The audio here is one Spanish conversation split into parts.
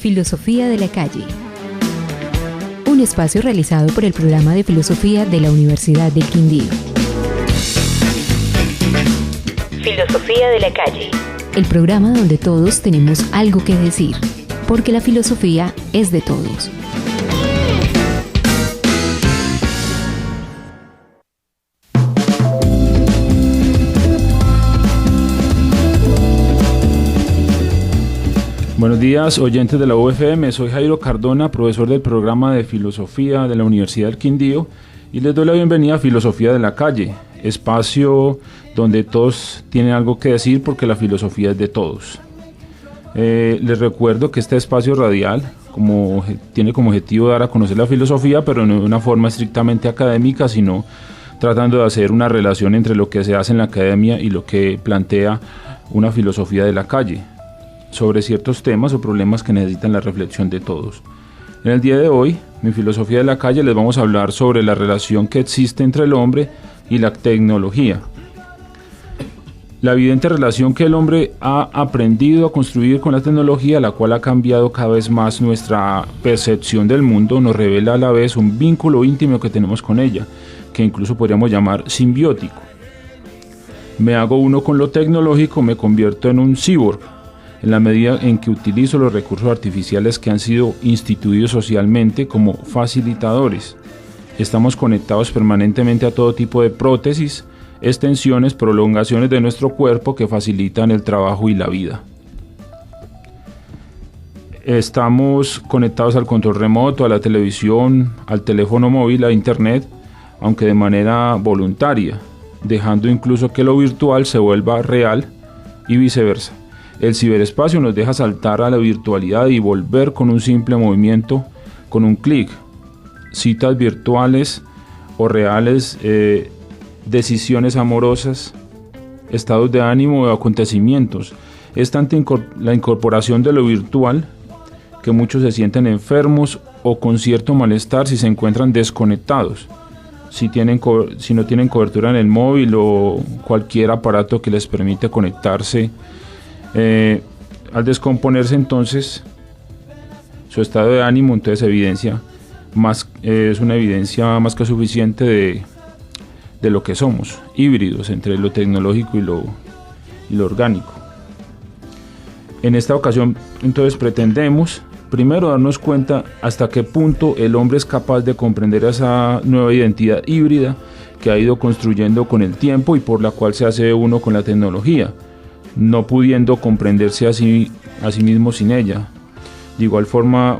Filosofía de la calle. Un espacio realizado por el programa de filosofía de la Universidad del Quindío. Filosofía de la calle. El programa donde todos tenemos algo que decir, porque la filosofía es de todos. Buenos días, oyentes de la UFM. Soy Jairo Cardona, profesor del programa de filosofía de la Universidad del Quindío, y les doy la bienvenida a Filosofía de la Calle, espacio donde todos tienen algo que decir porque la filosofía es de todos. Les recuerdo que este espacio radial tiene como objetivo dar a conocer la filosofía, pero no de una forma estrictamente académica, sino tratando de hacer una relación entre lo que se hace en la academia y lo que plantea una filosofía de la calle, sobre ciertos temas o problemas que necesitan la reflexión de todos. En el día de hoy, mi filosofía de la calle, les vamos a hablar sobre la relación que existe entre el hombre y la tecnología. La evidente relación que el hombre ha aprendido a construir con la tecnología, la cual ha cambiado cada vez más nuestra percepción del mundo, nos revela a la vez un vínculo íntimo que tenemos con ella, que incluso podríamos llamar simbiótico. Me hago uno con lo tecnológico, me convierto en un cyborg, en la medida en que utilizo los recursos artificiales que han sido instituidos socialmente como facilitadores. Estamos conectados permanentemente a todo tipo de prótesis, extensiones, prolongaciones de nuestro cuerpo que facilitan el trabajo y la vida. Estamos conectados al control remoto, a la televisión, al teléfono móvil, a internet, aunque de manera voluntaria, dejando incluso que lo virtual se vuelva real y viceversa. El ciberespacio nos deja saltar a la virtualidad y volver con un simple movimiento, con un clic. Citas virtuales o reales, decisiones amorosas, estados de ánimo o acontecimientos. Es tanta la incorporación de lo virtual que muchos se sienten enfermos o con cierto malestar si se encuentran desconectados, si no tienen cobertura en el móvil o cualquier aparato que les permite conectarse. Al descomponerse entonces su estado de ánimo, entonces es una evidencia más que suficiente de lo que somos, híbridos entre lo tecnológico y lo orgánico. En esta ocasión entonces pretendemos primero darnos cuenta hasta qué punto el hombre es capaz de comprender esa nueva identidad híbrida que ha ido construyendo con el tiempo y por la cual se hace uno con la tecnología, no pudiendo comprenderse a sí mismo sin ella. De igual forma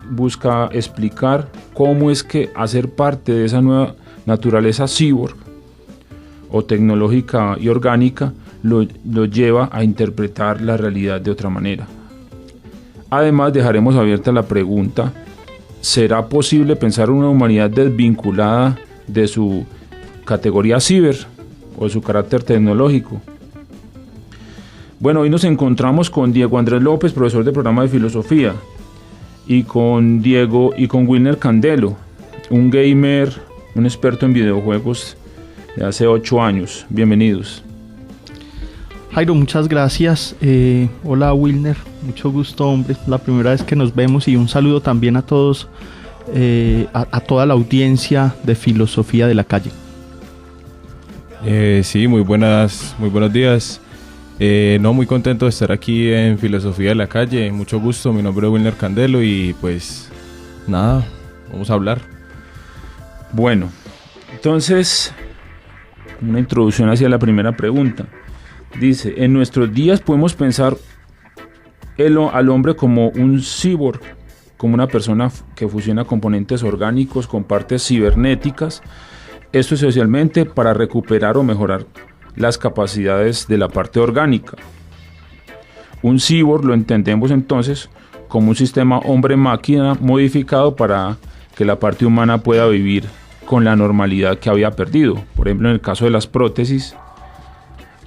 busca explicar cómo es que hacer parte de esa nueva naturaleza cyborg o tecnológica y orgánica lo lleva a interpretar la realidad de otra manera. Además, dejaremos abierta la pregunta: ¿será posible pensar una humanidad desvinculada de su categoría ciber o de su carácter tecnológico? Bueno, hoy nos encontramos con Diego Andrés López, profesor del programa de filosofía, y con Wilner Candelo, un gamer, un experto en videojuegos de hace 8 años. Bienvenidos. Jairo, muchas gracias. Hola Wilner, mucho gusto, hombre. La primera vez que nos vemos, y un saludo también a todos, a toda la audiencia de Filosofía de la Calle. Sí, muy buenos días. Muy contento de estar aquí en Filosofía de la Calle. Mucho gusto, mi nombre es Wilner Candelo y pues nada, vamos a hablar. Bueno, entonces, una introducción hacia la primera pregunta. Dice: en nuestros días podemos pensar al hombre como un cyborg, como una persona que fusiona componentes orgánicos con partes cibernéticas, esto esencialmente para recuperar o mejorar las capacidades de la parte orgánica. Un cyborg lo entendemos entonces como un sistema hombre-máquina modificado para que la parte humana pueda vivir con la normalidad que había perdido, por ejemplo en el caso de las prótesis,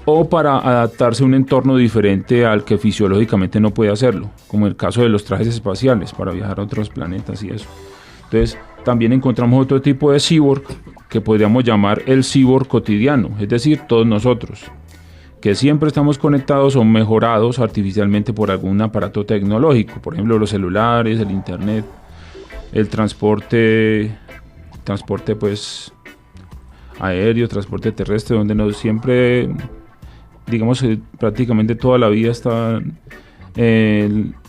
o para adaptarse a un entorno diferente al que fisiológicamente no puede hacerlo, como el caso de los trajes espaciales para viajar a otros planetas y eso. Entonces también encontramos otro tipo de cyborg que podríamos llamar el cyborg cotidiano, es decir, todos nosotros, que siempre estamos conectados o mejorados artificialmente por algún aparato tecnológico, por ejemplo los celulares, el internet, el transporte pues aéreo, transporte terrestre, donde no siempre, digamos, prácticamente toda la vida está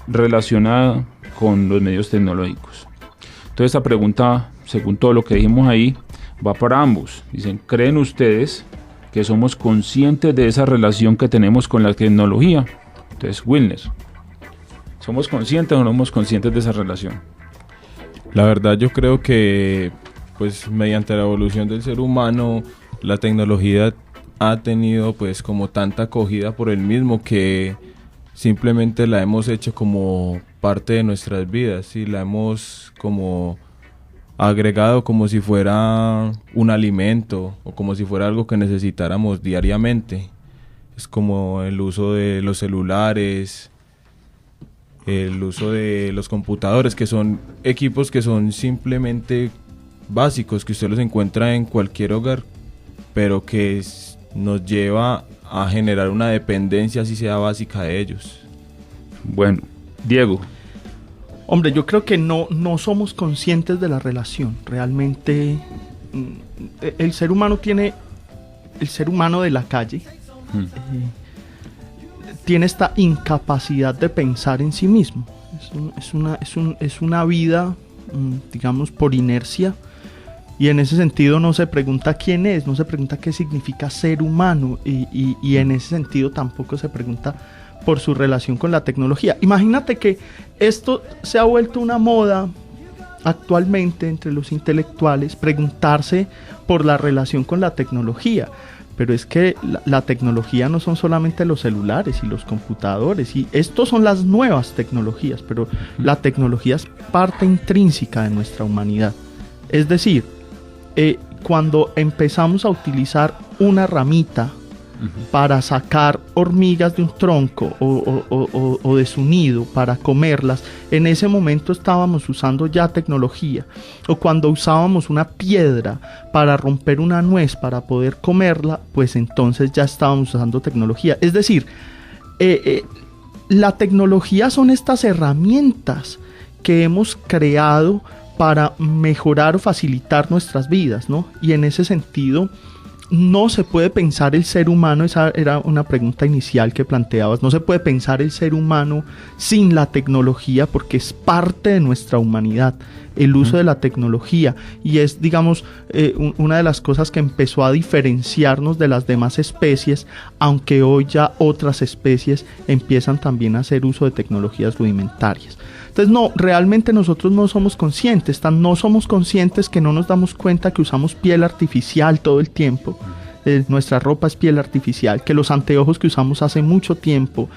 relacionada con los medios tecnológicos. Entonces esta pregunta, según todo lo que dijimos ahí, va para ambos. Dicen, ¿creen ustedes que somos conscientes de esa relación que tenemos con la tecnología? Entonces, Wilner, ¿somos conscientes o no somos conscientes de esa relación? La verdad yo creo que pues mediante la evolución del ser humano, la tecnología ha tenido pues como tanta acogida por el mismo que simplemente la hemos hecho como parte de nuestras vidas y la hemos como agregado como si fuera un alimento o como si fuera algo que necesitáramos diariamente. Es como el uso de los celulares, el uso de los computadores, que son equipos que son simplemente básicos, que usted los encuentra en cualquier hogar, pero que nos lleva a generar una dependencia, así sea básica, de ellos. Bueno, Diego. Hombre, yo creo que no somos conscientes de la relación. Realmente el ser humano de la calle tiene esta incapacidad de pensar en sí mismo. Es una vida, digamos, por inercia, y en ese sentido no se pregunta quién es, no se pregunta qué significa ser humano, y en ese sentido tampoco se pregunta por su relación con la tecnología. Imagínate que esto se ha vuelto una moda actualmente entre los intelectuales, preguntarse por la relación con la tecnología. Pero es que la tecnología no son solamente los celulares y los computadores, y estos son las nuevas tecnologías, pero la tecnología es parte intrínseca de nuestra humanidad. Es decir, cuando empezamos a utilizar una ramita para sacar hormigas de un tronco o de su nido para comerlas, en ese momento estábamos usando ya tecnología. O cuando usábamos una piedra para romper una nuez para poder comerla, pues entonces ya estábamos usando tecnología. Es decir, la tecnología son estas herramientas que hemos creado para mejorar o facilitar nuestras vidas, ¿no? Y en ese sentido no se puede pensar el ser humano, esa era una pregunta inicial que planteabas, no se puede pensar el ser humano sin la tecnología, porque es parte de nuestra humanidad, el uso de la tecnología, y es, digamos, una de las cosas que empezó a diferenciarnos de las demás especies, aunque hoy ya otras especies empiezan también a hacer uso de tecnologías rudimentarias. Entonces, no, realmente nosotros no somos conscientes, no somos conscientes que no nos damos cuenta que usamos piel artificial todo el tiempo, nuestra ropa es piel artificial, que los anteojos que usamos hace mucho tiempo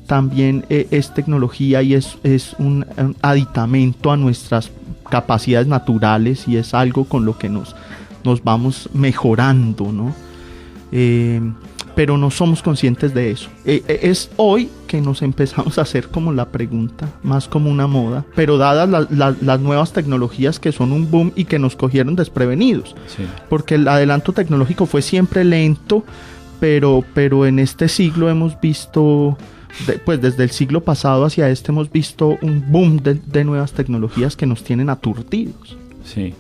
también es tecnología y es un aditamento a nuestras capacidades naturales, y es algo con lo que nos vamos mejorando, ¿no? Pero no somos conscientes de eso. Es hoy que nos empezamos a hacer como la pregunta, más como una moda, pero dadas las nuevas tecnologías que son un boom y que nos cogieron desprevenidos, sí. Porque el adelanto tecnológico fue siempre lento, pero en este siglo hemos visto, pues desde el siglo pasado hacia este hemos visto un boom de nuevas tecnologías que nos tienen aturdidos. Sí.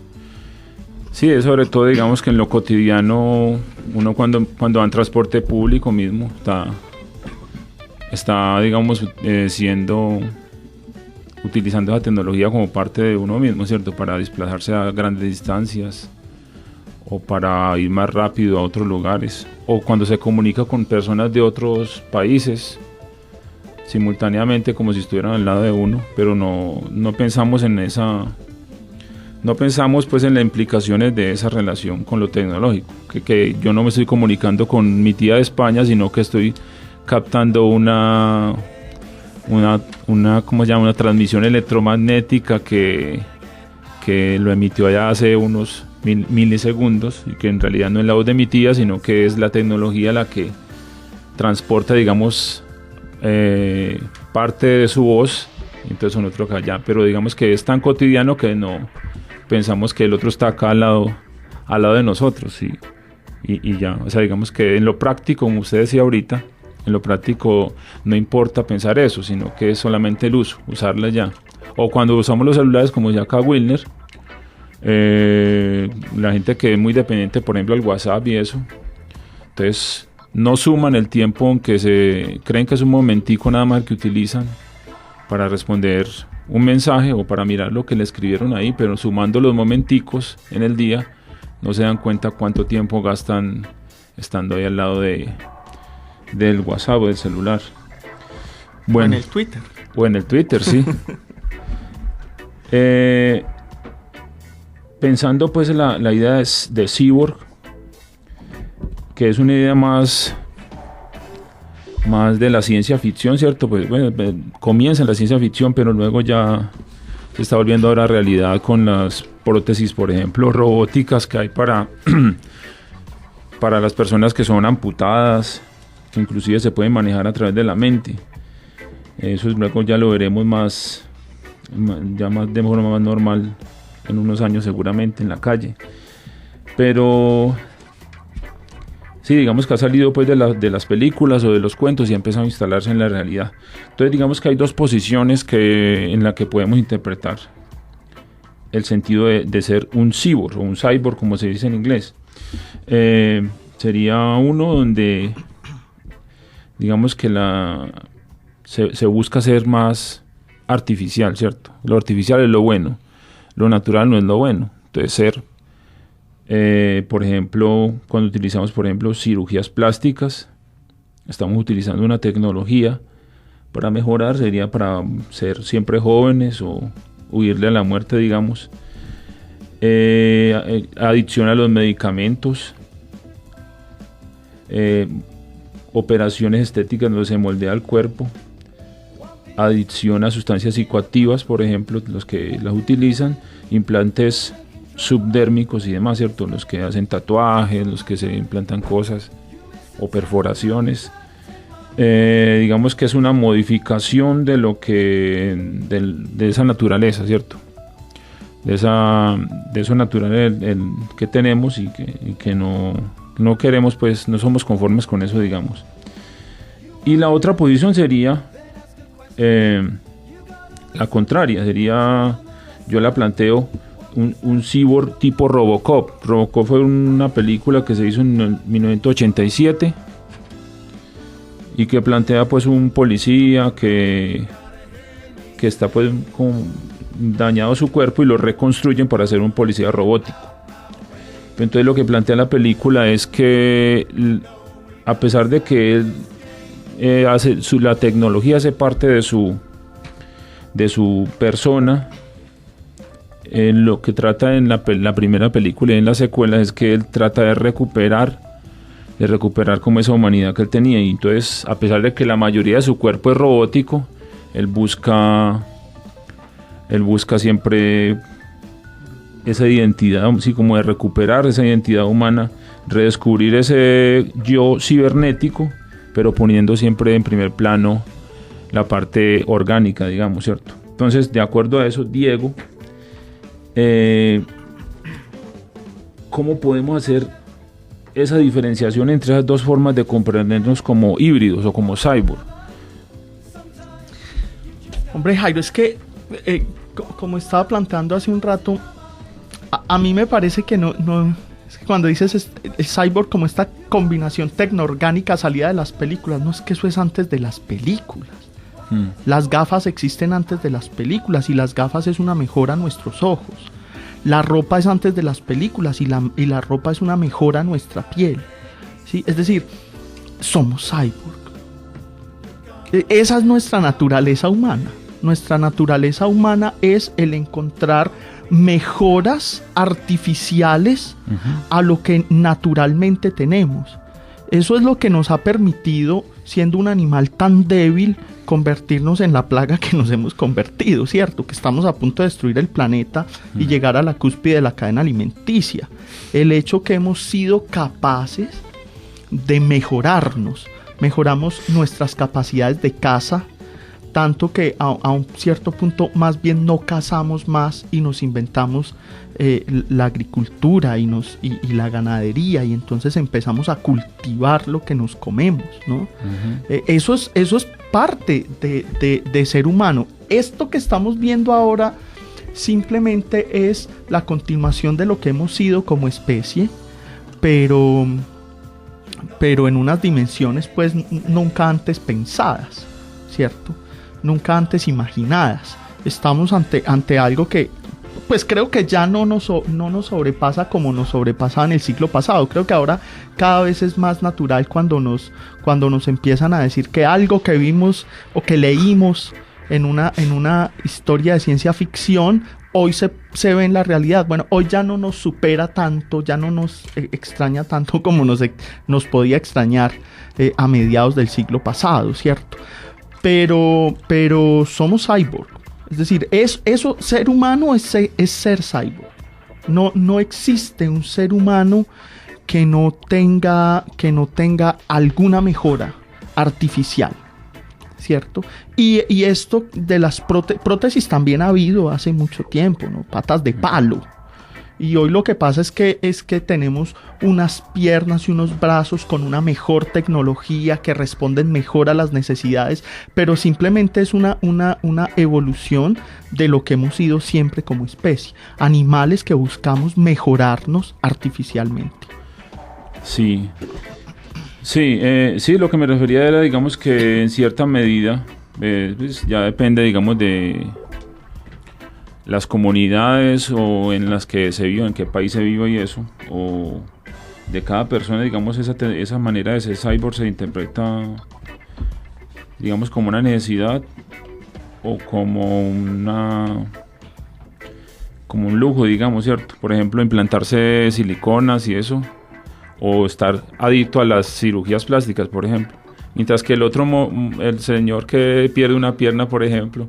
Sí, sobre todo, digamos que en lo cotidiano, uno cuando va en transporte público mismo, está digamos, utilizando la tecnología como parte de uno mismo, ¿cierto? Para desplazarse a grandes distancias, o para ir más rápido a otros lugares, o cuando se comunica con personas de otros países, simultáneamente, como si estuvieran al lado de uno, pero no pensamos en esa... No pensamos pues en las implicaciones de esa relación con lo tecnológico, que yo no me estoy comunicando con mi tía de España, sino que estoy captando una ¿cómo se llama? Una transmisión electromagnética que lo emitió allá hace unos milisegundos, y que en realidad no es la voz de mi tía, sino que es la tecnología la que transporta, digamos, parte de su voz, y entonces son otro acá allá, pero digamos que es tan cotidiano que no pensamos que el otro está acá al lado de nosotros, y ya. O sea, digamos que en lo práctico, como usted decía ahorita, en lo práctico no importa pensar eso, sino que es solamente el uso, usarla ya. O cuando usamos los celulares, como ya acá Wilner, la gente que es muy dependiente, por ejemplo, al WhatsApp y eso, entonces no suman el tiempo en que se creen que es un momentico nada más que utilizan para responder un mensaje o para mirar lo que le escribieron ahí, pero sumando los momenticos en el día no se dan cuenta cuánto tiempo gastan estando ahí al lado del WhatsApp o del celular. Bueno, o en el Twitter. O en el Twitter, sí. Pensando pues la idea de cyborg, que es una idea más de la ciencia ficción, ¿cierto? Pues bueno, comienza en la ciencia ficción, pero luego ya se está volviendo ahora realidad con las prótesis, por ejemplo, robóticas que hay para las personas que son amputadas, que inclusive se pueden manejar a través de la mente. Eso luego ya lo veremos de forma más normal en unos años seguramente en la calle. Pero sí, digamos que ha salido pues de las películas o de los cuentos y ha empezado a instalarse en la realidad. Entonces digamos que hay dos posiciones en las que podemos interpretar el sentido de ser un cyborg o un cyborg, como se dice en inglés. Sería uno donde digamos que se busca ser más artificial, ¿cierto? Lo artificial es lo bueno, lo natural no es lo bueno. Entonces ser, por ejemplo, cuando utilizamos, por ejemplo, cirugías plásticas, estamos utilizando una tecnología para mejorar, sería para ser siempre jóvenes o huirle a la muerte, digamos. Adicción a los medicamentos, operaciones estéticas donde se moldea el cuerpo, adicción a sustancias psicoactivas, por ejemplo, los que las utilizan, implantes subdérmicos y demás, ¿cierto? Los que hacen tatuajes, los que se implantan cosas o perforaciones. Digamos que es una modificación de lo que de esa naturaleza, ¿cierto? De eso natural que tenemos y que no queremos, pues no somos conformes con eso, digamos. Y la otra posición sería la contraria, sería, yo la planteo, un cyborg tipo Robocop. Robocop fue una película que se hizo en 1987 y que plantea pues un policía que está pues dañado su cuerpo y lo reconstruyen para ser un policía robótico. Entonces lo que plantea la película es que a pesar de que él la tecnología hace parte de su persona, lo que trata en la primera película y en la secuela es que él trata de recuperar como esa humanidad que él tenía. Y entonces, a pesar de que la mayoría de su cuerpo es robótico, él busca siempre esa identidad, sí, como de recuperar esa identidad humana, redescubrir ese yo cibernético, pero poniendo siempre en primer plano la parte orgánica, digamos, ¿cierto? Entonces, de acuerdo a eso, Diego, ¿cómo podemos hacer esa diferenciación entre esas dos formas de comprendernos como híbridos o como cyborg? Hombre, Jairo, es que como estaba planteando hace un rato, a mí me parece que no es que cuando dices el cyborg como esta combinación tecnoorgánica salida de las películas, no, es que eso es antes de las películas. Las gafas existen antes de las películas y las gafas es una mejora a nuestros ojos. La ropa es antes de las películas y la ropa es una mejora a nuestra piel, ¿sí? Es decir, somos cyborg. Esa es nuestra naturaleza humana. Nuestra naturaleza humana es el encontrar mejoras artificiales a lo que naturalmente tenemos. Eso es lo que nos ha permitido, siendo un animal tan débil, convertirnos en la plaga que nos hemos convertido, ¿cierto? Que estamos a punto de destruir el planeta y llegar a la cúspide de la cadena alimenticia. El hecho que hemos sido capaces de mejorarnos, mejoramos nuestras capacidades de caza, tanto que a un cierto punto más bien no cazamos más y nos inventamos la agricultura y la ganadería, y entonces empezamos a cultivar lo que nos comemos, ¿no? Uh-huh. Eso es parte de ser humano. Esto que estamos viendo ahora simplemente es la continuación de lo que hemos sido como especie, pero en unas dimensiones pues nunca antes pensadas, ¿cierto? Nunca antes imaginadas. Estamos ante algo que pues creo que ya no nos sobrepasa como nos sobrepasaba en el siglo pasado. Creo que ahora cada vez es más natural cuando nos empiezan a decir que algo que vimos o que leímos en una historia de ciencia ficción hoy se ve en la realidad. Bueno, hoy ya no nos supera tanto, ya no nos extraña tanto como nos podía extrañar a mediados del siglo pasado, ¿cierto? Pero somos cyborg. Es decir, ser humano es ser cyborg. No existe un ser humano que no tenga alguna mejora artificial, ¿cierto? Y esto de las prótesis también ha habido hace mucho tiempo, ¿no? Patas de palo. Y hoy lo que pasa es que tenemos unas piernas y unos brazos con una mejor tecnología que responden mejor a las necesidades, pero simplemente es una evolución de lo que hemos sido siempre como especie. Animales que buscamos mejorarnos artificialmente. Sí. Sí, lo que me refería era, digamos, que en cierta medida, pues ya depende, digamos, de las comunidades o en las que se viva, en qué país se viva y eso, o de cada persona, digamos, esa manera de ser cyborg se interpreta, digamos, como una necesidad o como un lujo, digamos, ¿cierto? Por ejemplo, implantarse siliconas y eso, o estar adicto a las cirugías plásticas, por ejemplo. Mientras que el señor que pierde una pierna, por ejemplo,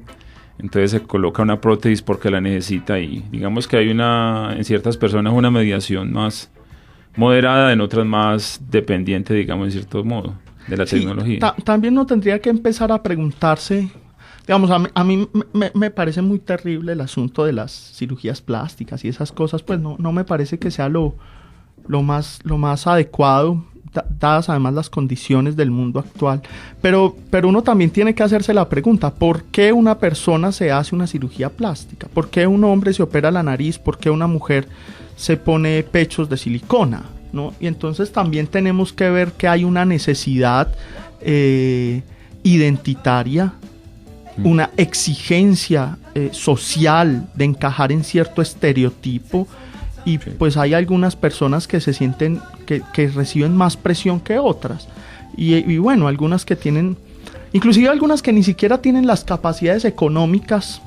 entonces se coloca una prótesis porque la necesita, y digamos que hay en ciertas personas una mediación más moderada, en otras más dependiente, digamos, en cierto modo, de la tecnología. También uno tendría que empezar a preguntarse, digamos, a mí me parece muy terrible el asunto de las cirugías plásticas y esas cosas, pues no me parece que sea lo más adecuado, dadas además las condiciones del mundo actual, pero uno también tiene que hacerse la pregunta: ¿por qué una persona se hace una cirugía plástica? ¿Por qué un hombre se opera la nariz? ¿Por qué una mujer se pone pechos de silicona? ¿No? Y entonces también tenemos que ver que hay una necesidad identitaria, una exigencia social de encajar en cierto estereotipo. Y pues hay algunas personas que se sienten que reciben más presión que otras. Y bueno, algunas que tienen, inclusive algunas que ni siquiera tienen las capacidades económicas,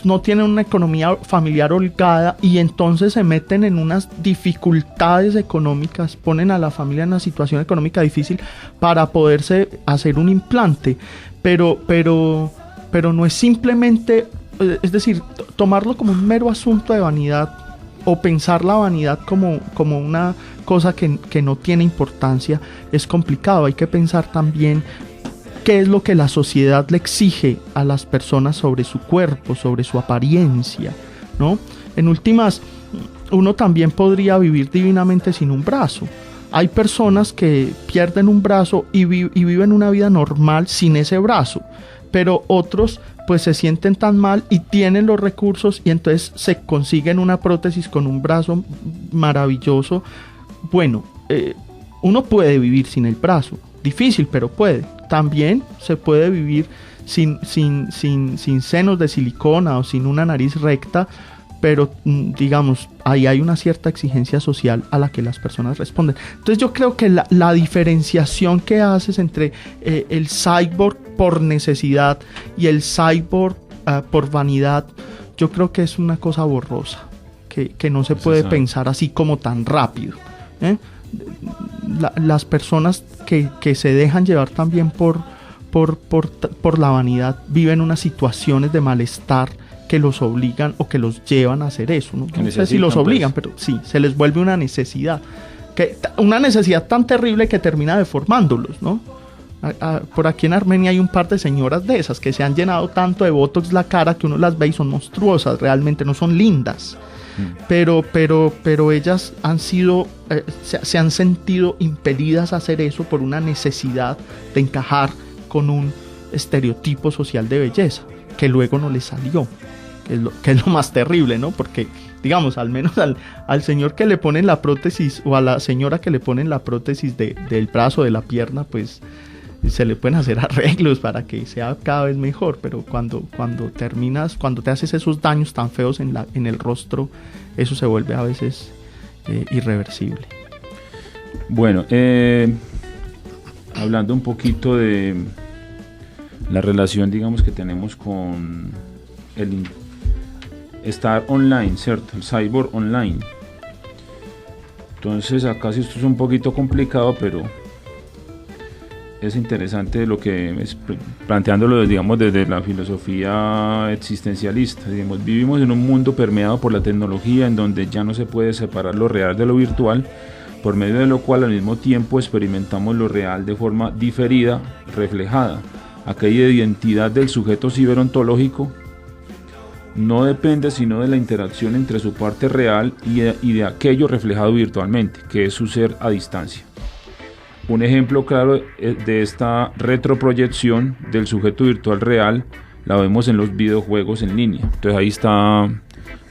no tienen una economía familiar holgada, y entonces se meten en unas dificultades económicas, ponen a la familia en una situación económica difícil para poderse hacer un implante. Pero no es simplemente, es decir, tomarlo como un mero asunto de vanidad, o pensar la vanidad como una cosa que no tiene importancia, es complicado. Hay que pensar también qué es lo que la sociedad le exige a las personas sobre su cuerpo, sobre su apariencia, ¿no? En últimas, uno también podría vivir divinamente sin un brazo. Hay personas que pierden un brazo y viven una vida normal sin ese brazo, pero otros pues se sienten tan mal y tienen los recursos, y entonces se consiguen una prótesis con un brazo maravilloso. Bueno, uno puede vivir sin el brazo, difícil, pero puede. También se puede vivir sin senos de silicona o sin una nariz recta, pero digamos, ahí hay una cierta exigencia social a la que las personas responden. Entonces yo creo que la diferenciación que haces entre el cyborg por necesidad y el cyborg por vanidad, yo creo que es una cosa borrosa, que no se puede pensar así como tan rápido, ¿eh? Las personas que se dejan llevar también por la vanidad viven unas situaciones de malestar que los obligan o que los llevan a hacer eso, ¿no? No sé si los obligan, pero sí, se les vuelve una necesidad tan terrible que termina deformándolos, ¿no? Por aquí en Armenia hay un par de señoras de esas que se han llenado tanto de botox la cara que uno las ve y son monstruosas, realmente no son lindas. Pero ellas han sido, se han sentido impelidas a hacer eso por una necesidad de encajar con un estereotipo social de belleza que luego no les salió, que es lo más terrible, ¿no? Porque, digamos, al menos al señor que le ponen la prótesis o a la señora que le ponen la prótesis del brazo, de la pierna, pues se le pueden hacer arreglos para que sea cada vez mejor, pero cuando te haces esos daños tan feos en el rostro, eso se vuelve a veces irreversible. Bueno, hablando un poquito de la relación, digamos, que tenemos con el estar online, ¿cierto? El cyber online. Entonces acá sí esto es un poquito complicado, pero es interesante lo que es planteándolo, digamos, desde la filosofía existencialista. Digamos, vivimos en un mundo permeado por la tecnología en donde ya no se puede separar lo real de lo virtual, por medio de lo cual al mismo tiempo experimentamos lo real de forma diferida, reflejada. Aquella identidad del sujeto ciberontológico no depende sino de la interacción entre su parte real y de aquello reflejado virtualmente, que es su ser a distancia. Un ejemplo claro de esta retroproyección del sujeto virtual real la vemos en los videojuegos en línea. Entonces ahí está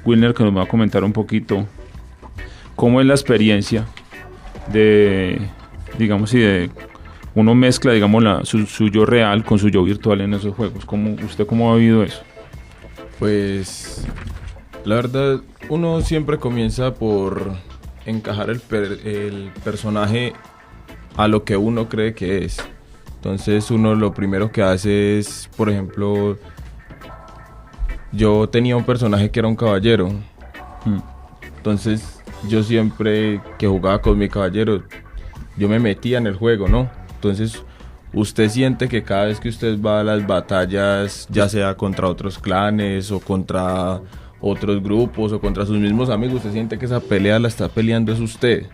Wilner, que nos va a comentar un poquito cómo es la experiencia de, digamos, si de uno mezcla, digamos, su yo real con su yo virtual en esos juegos. ¿Usted cómo ha vivido eso? Pues la verdad, uno siempre comienza por encajar el personaje a lo que uno cree que es. Entonces uno lo primero que hace es, por ejemplo, yo tenía un personaje que era un caballero. Entonces yo siempre que jugaba con mi caballero, yo me metía en el juego, ¿no? Entonces usted siente que cada vez que usted va a las batallas, ya sea contra otros clanes o contra otros grupos o contra sus mismos amigos, usted siente que esa pelea la está peleando es usted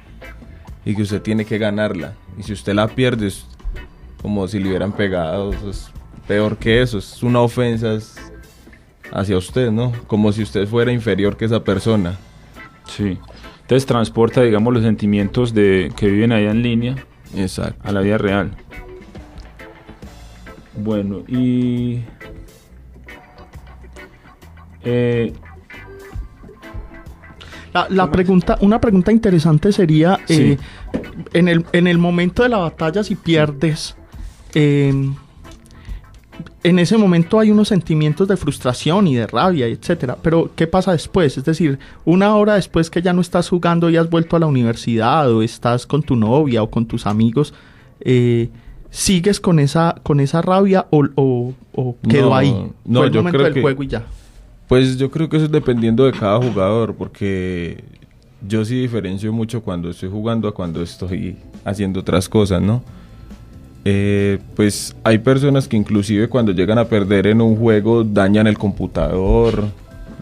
y que usted tiene que ganarla. Y si usted la pierde, es como si le hubieran pegado. Eso es peor que eso, es una ofensa hacia usted, ¿no? Como si usted fuera inferior que esa persona. Sí. Entonces transporta, digamos, los sentimientos que viven allá en línea. Exacto. A la vida real. Bueno, y una pregunta interesante sería, sí. en el momento de la batalla, si pierdes, en ese momento hay unos sentimientos de frustración y de rabia, etcétera, pero ¿qué pasa después? Es decir, una hora después que ya no estás jugando y has vuelto a la universidad o estás con tu novia o con tus amigos, ¿sigues con esa rabia o quedó ahí? No, fue el yo momento creo del juego y ya. Pues yo creo que eso es dependiendo de cada jugador, porque yo sí diferencio mucho cuando estoy jugando a cuando estoy haciendo otras cosas, ¿no? Pues hay personas que inclusive cuando llegan a perder en un juego dañan el computador,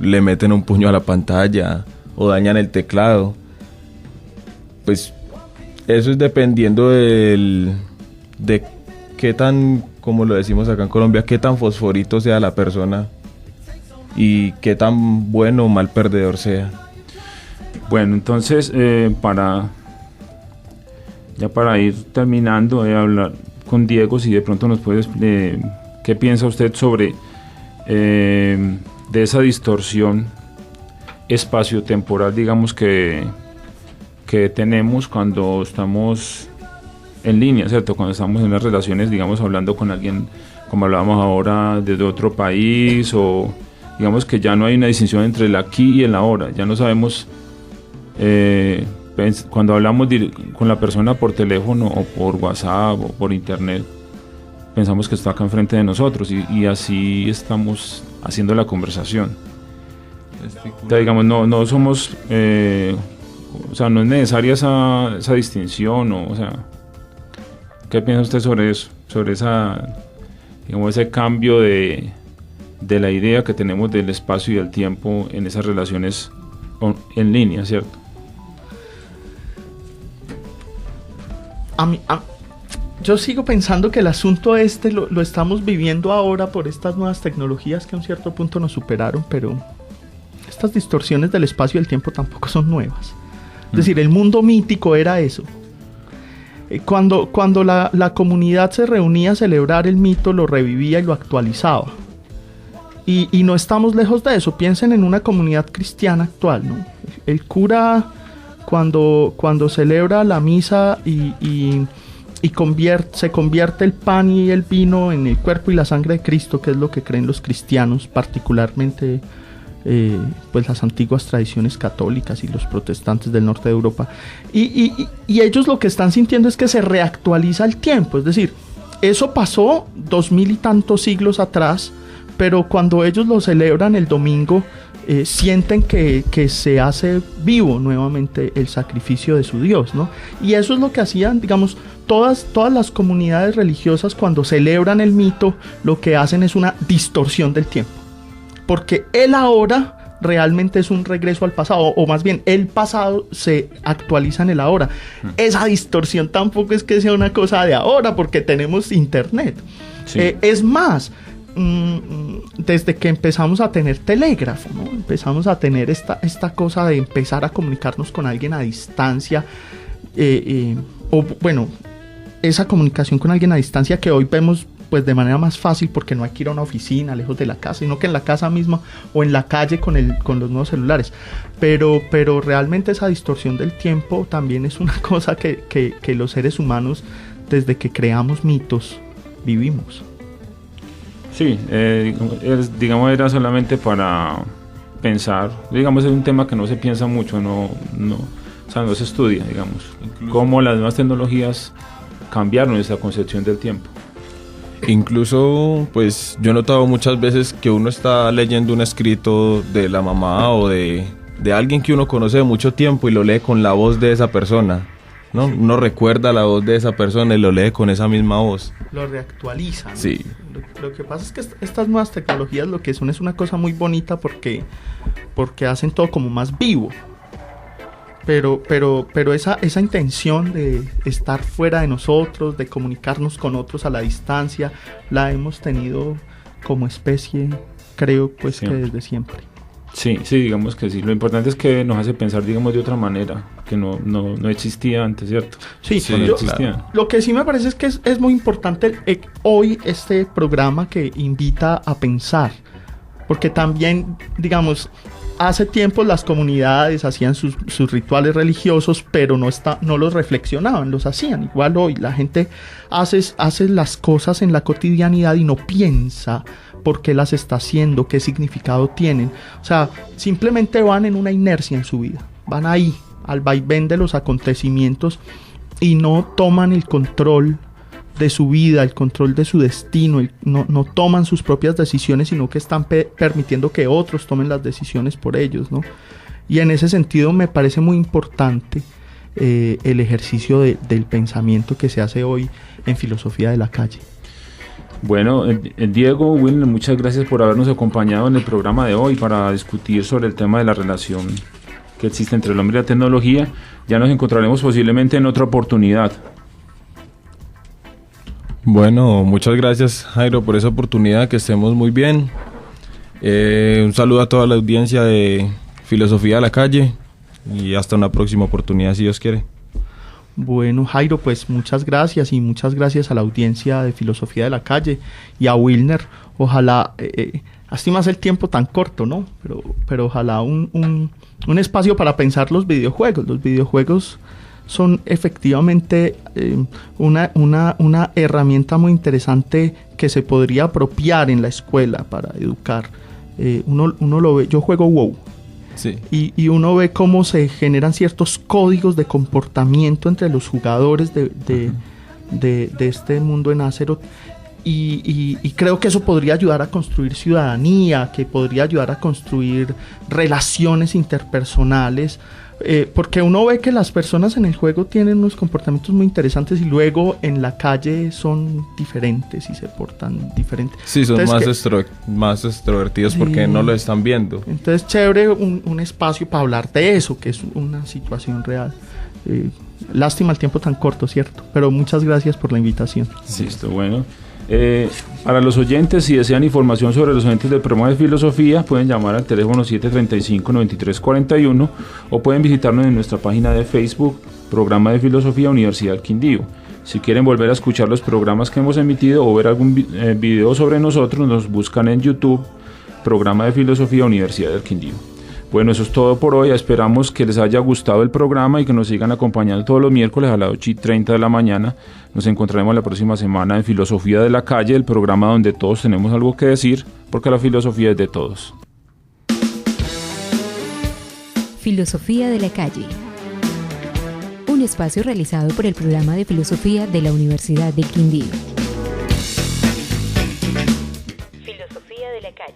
le meten un puño a la pantalla o dañan el teclado. Pues eso es dependiendo de qué tan, como lo decimos acá en Colombia, qué tan fosforito sea la persona y qué tan bueno o mal perdedor sea. Bueno, entonces para ir terminando, hablar con Diego, si de pronto nos puedes, ¿qué piensa usted sobre de esa distorsión espaciotemporal, digamos, que tenemos cuando estamos en línea, ¿cierto? Cuando estamos en unas relaciones, digamos, hablando con alguien, como hablábamos ahora, desde otro país, o digamos que ya no hay una distinción entre el aquí y el ahora, ya no sabemos, cuando hablamos con la persona por teléfono o por WhatsApp o por internet, pensamos que está acá enfrente de nosotros y así estamos haciendo la conversación. Entonces, digamos, no somos, o sea, no es necesaria esa distinción, o sea, ¿qué piensa usted sobre eso? Sobre digamos, ese cambio de la idea que tenemos del espacio y del tiempo en esas relaciones en línea, ¿cierto? yo sigo pensando que el asunto lo estamos viviendo ahora por estas nuevas tecnologías que a un cierto punto nos superaron, pero estas distorsiones del espacio y el tiempo tampoco son nuevas. Es decir, el mundo mítico era eso. Cuando la comunidad se reunía a celebrar el mito, lo revivía y lo actualizaba. Y no estamos lejos de eso. Piensen en una comunidad cristiana actual, ¿no? El cura, cuando celebra la misa y se convierte el pan y el vino en el cuerpo y la sangre de Cristo, que es lo que creen los cristianos, particularmente pues las antiguas tradiciones católicas y los protestantes del norte de Europa. Y ellos lo que están sintiendo es que se reactualiza el tiempo. Es decir, eso pasó 2000 y tantos siglos atrás, pero cuando ellos lo celebran el domingo, sienten que se hace vivo nuevamente el sacrificio de su Dios, ¿no? Y eso es lo que hacían, digamos, todas las comunidades religiosas cuando celebran el mito, lo que hacen es una distorsión del tiempo. Porque el ahora realmente es un regreso al pasado, o más bien el pasado se actualiza en el ahora. Esa distorsión tampoco es que sea una cosa de ahora, porque tenemos internet. Sí. Es más, desde que empezamos a tener telégrafo, ¿no? Empezamos a tener esta cosa de empezar a comunicarnos con alguien a distancia, o bueno, esa comunicación con alguien a distancia que hoy vemos pues de manera más fácil porque no hay que ir a una oficina lejos de la casa, sino que en la casa misma o en la calle con los nuevos celulares. Pero realmente esa distorsión del tiempo también es una cosa que los seres humanos, desde que creamos mitos, vivimos. Sí, digamos era solamente para pensar, digamos es un tema que no se piensa mucho, o sea, no se estudia, digamos, cómo las nuevas tecnologías cambiaron esa concepción del tiempo. Incluso, pues yo he notado muchas veces que uno está leyendo un escrito de la mamá o de alguien que uno conoce de mucho tiempo y lo lee con la voz de esa persona, ¿no? Uno recuerda la voz de esa persona y lo lee con esa misma voz. Lo reactualiza, ¿no? Sí. Lo que pasa es que estas nuevas tecnologías lo que son es una cosa muy bonita porque hacen todo como más vivo. Pero esa intención de estar fuera de nosotros, de comunicarnos con otros a la distancia, la hemos tenido como especie, creo, pues siempre. Que desde siempre. Sí, digamos que sí. Lo importante es que nos hace pensar, digamos, de otra manera, que no existía antes, ¿cierto? Sí, lo que sí me parece es que es muy importante hoy este programa que invita a pensar, porque también, digamos, hace tiempo las comunidades hacían sus rituales religiosos, pero no los reflexionaban, los hacían. Igual hoy la gente hace las cosas en la cotidianidad y no piensa por qué las está haciendo, qué significado tienen. O sea, simplemente van en una inercia en su vida, van ahí al vaivén de los acontecimientos y no toman el control de su vida, el control de su destino, no toman sus propias decisiones, sino que están permitiendo que otros tomen las decisiones por ellos, ¿no? Y en ese sentido me parece muy importante el ejercicio del pensamiento que se hace hoy en Filosofía de la Calle. Bueno, Diego, Wilner, muchas gracias por habernos acompañado en el programa de hoy para discutir sobre el tema de la relación que existe entre el hombre y la tecnología. Ya nos encontraremos posiblemente en otra oportunidad. Bueno, muchas gracias, Jairo, por esa oportunidad, que estemos muy bien. Un saludo a toda la audiencia de Filosofía de la Calle y hasta una próxima oportunidad, si Dios quiere. Bueno, Jairo, pues muchas gracias y muchas gracias a la audiencia de Filosofía de la Calle y a Wilner. Ojalá, lástima el tiempo tan corto, ¿no? Pero ojalá un espacio para pensar los videojuegos. Los videojuegos son efectivamente una herramienta muy interesante que se podría apropiar en la escuela para educar. Uno lo ve, yo juego WoW. Sí. Y uno ve cómo se generan ciertos códigos de comportamiento entre los jugadores de este mundo en Azeroth. Y creo que eso podría ayudar a construir ciudadanía, que podría ayudar a construir relaciones interpersonales, porque uno ve que las personas en el juego tienen unos comportamientos muy interesantes y luego en la calle son diferentes y se portan diferentes. Sí, son más extrovertidos porque no lo están viendo. Entonces, chévere un espacio para hablar de eso, que es una situación real. Lástima el tiempo tan corto, ¿cierto? Pero muchas gracias por la invitación. Listo, bueno. Para los oyentes, si desean información sobre los oyentes del programa de filosofía, pueden llamar al teléfono 735-9341 o pueden visitarnos en nuestra página de Facebook, Programa de Filosofía Universidad del Quindío. Si quieren volver a escuchar los programas que hemos emitido o ver algún video sobre nosotros, nos buscan en YouTube, Programa de Filosofía Universidad del Quindío. Bueno, eso es todo por hoy. Esperamos que les haya gustado el programa y que nos sigan acompañando todos los miércoles a las 8:30 de la mañana. Nos encontraremos la próxima semana en Filosofía de la Calle, el programa donde todos tenemos algo que decir, porque la filosofía es de todos. Filosofía de la Calle. Un espacio realizado por el Programa de Filosofía de la Universidad del Quindío. Filosofía de la Calle.